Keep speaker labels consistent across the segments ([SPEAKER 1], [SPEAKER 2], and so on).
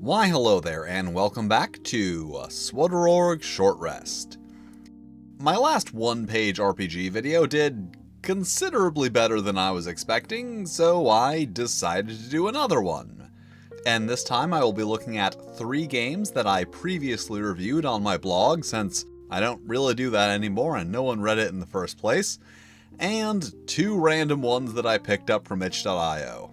[SPEAKER 1] Why hello there, and welcome back to Squirrel Short Rest. My last one-page RPG video did considerably better than I was expecting, so I decided to do another one. And this time I will be looking at 3 games that I previously reviewed on my blog, since I don't really do that anymore and no one read it in the first place, and 2 random ones that I picked up from itch.io.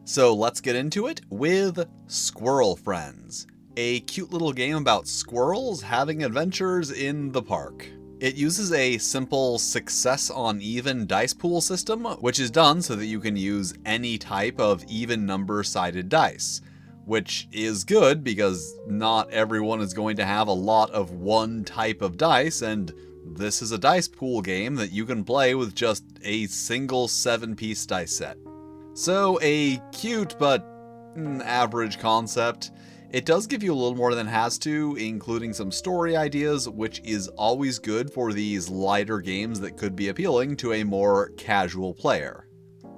[SPEAKER 1] So let's get into it with Squirrel Friends, a cute little game about squirrels having adventures in the park. It uses a simple success on even dice pool system, which is done so that you can use any type of even number sided dice, which is good because not everyone is going to have a lot of one type of dice, and this is a dice pool game that you can play with just a single 7-piece dice set. So, a cute but average concept. It does give you a little more than it has to, including some story ideas, which is always good for these lighter games that could be appealing to a more casual player.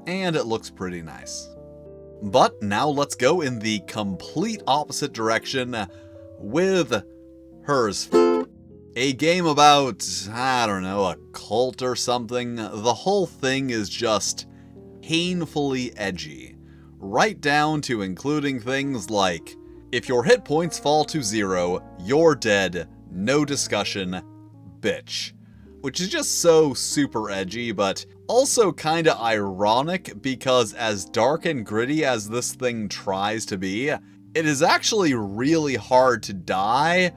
[SPEAKER 1] And it looks pretty nice. But now let's go in the complete opposite direction with Hers. A game about, I don't know, a cult or something. The whole thing is just painfully edgy, right down to including things like, if your hit points fall to 0, you're dead, no discussion, bitch. Which is just so super edgy, but also kinda ironic because as dark and gritty as this thing tries to be, it is actually really hard to die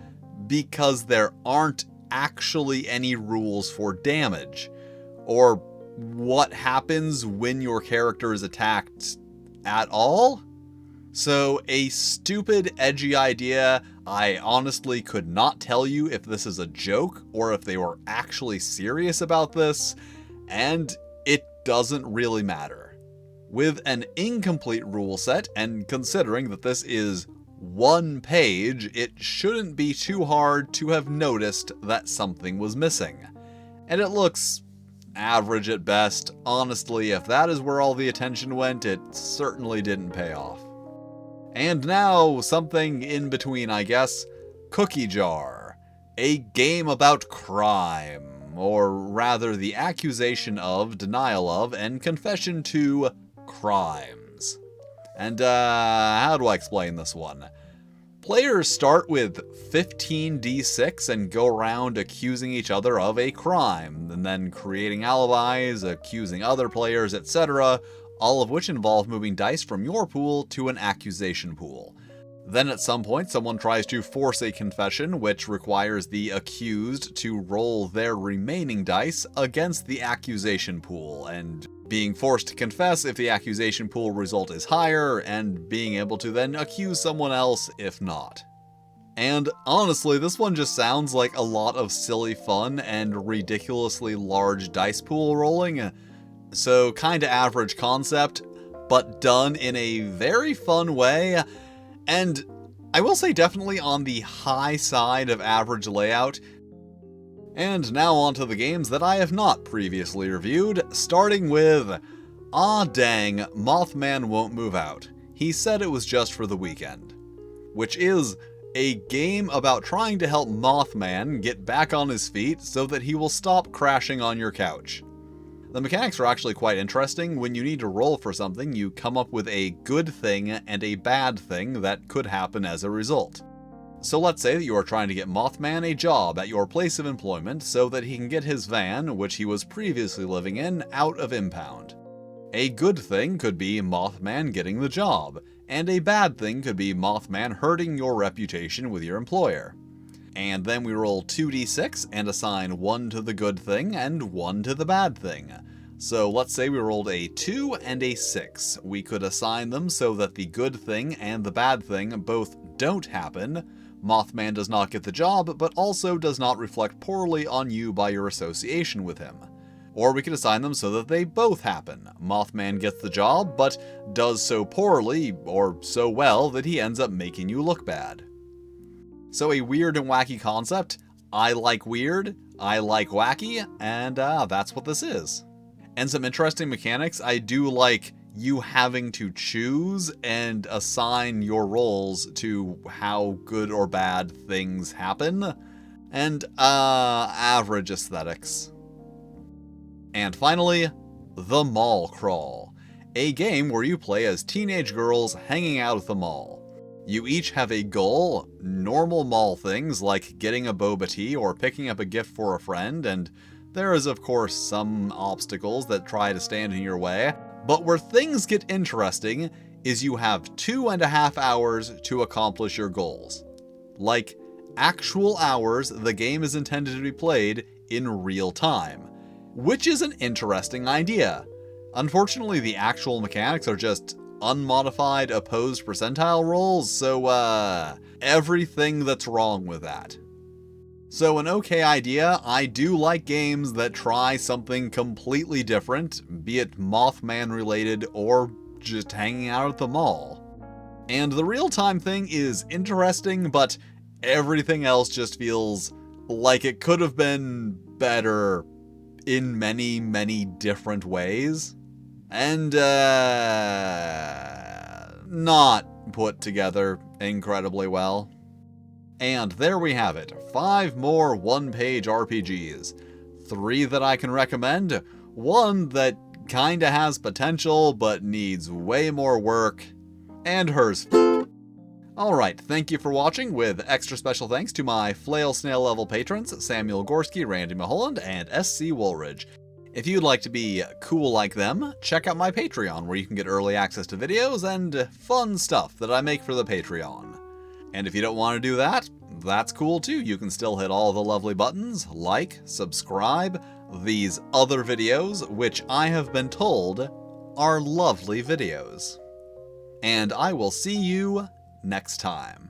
[SPEAKER 1] because there aren't actually any rules for damage, or what happens when your character is attacked at all. So a stupid, edgy idea. I honestly could not tell you if this is a joke or if they were actually serious about this, and it doesn't really matter. With an incomplete rule set, and considering that this is 1 page, it shouldn't be too hard to have noticed that something was missing. And it looks average at best. Honestly, if that is where all the attention went, it certainly didn't pay off. And now, something in between, I guess. Cookie Jar. A game about crime, or rather the accusation of, denial of, and confession to crimes. And how do I explain this one? Players start with 15d6 and go around accusing each other of a crime, and then creating alibis, accusing other players, etc., all of which involve moving dice from your pool to an accusation pool. Then at some point someone tries to force a confession, which requires the accused to roll their remaining dice against the accusation pool, and being forced to confess if the accusation pool result is higher, and being able to then accuse someone else if not. And honestly, this one just sounds like a lot of silly fun and ridiculously large dice pool rolling. So kinda average concept, but done in a very fun way, and I will say definitely on the high side of average layout. And now on to the games that I have not previously reviewed, starting with Aw Dang, Mothman Won't Move Out. He said it was just for the weekend. Which is a game about trying to help Mothman get back on his feet so that he will stop crashing on your couch. The mechanics are actually quite interesting. When you need to roll for something, you come up with a good thing and a bad thing that could happen as a result. So let's say that you are trying to get Mothman a job at your place of employment so that he can get his van, which he was previously living in, out of impound. A good thing could be Mothman getting the job, and a bad thing could be Mothman hurting your reputation with your employer. And then we roll 2d6 and assign 1 to the good thing and 1 to the bad thing. So let's say we rolled a 2 and a 6. We could assign them so that the good thing and the bad thing both don't happen. Mothman does not get the job, but also does not reflect poorly on you by your association with him. Or we could assign them so that they both happen. Mothman gets the job, but does so poorly, or so well, that he ends up making you look bad. So a weird and wacky concept. I like weird, I like wacky, and that's what this is. And some interesting mechanics. I do like you having to choose and assign your roles to how good or bad things happen, and average aesthetics. And finally, The Mall Crawl, a game where you play as teenage girls hanging out at the mall. You each have a goal, normal mall things like getting a boba tea or picking up a gift for a friend, and there is of course some obstacles that try to stand in your way, but where things get interesting is you have 2.5 hours to accomplish your goals. Like, actual hours the game is intended to be played in real time, which is an interesting idea. Unfortunately, the actual mechanics are just unmodified opposed percentile rolls, so everything that's wrong with that. So an okay idea. I do like games that try something completely different, be it Mothman related or just hanging out at the mall. And the real-time thing is interesting, but everything else just feels like it could have been better in many, many different ways. And, not put together incredibly well. And there we have it, 5 more one-page RPGs. 3 that I can recommend, 1 that kinda has potential but needs way more work, and hers. Alright, thank you for watching, with extra special thanks to my Flail Snail level patrons, Samuel Gorski, Randy Mulholland, and SC Woolridge. If you'd like to be cool like them, check out my Patreon, where you can get early access to videos and fun stuff that I make for the Patreon. And if you don't want to do that, that's cool too. You can still hit all the lovely buttons, like, subscribe, these other videos, which I have been told are lovely videos. And I will see you next time.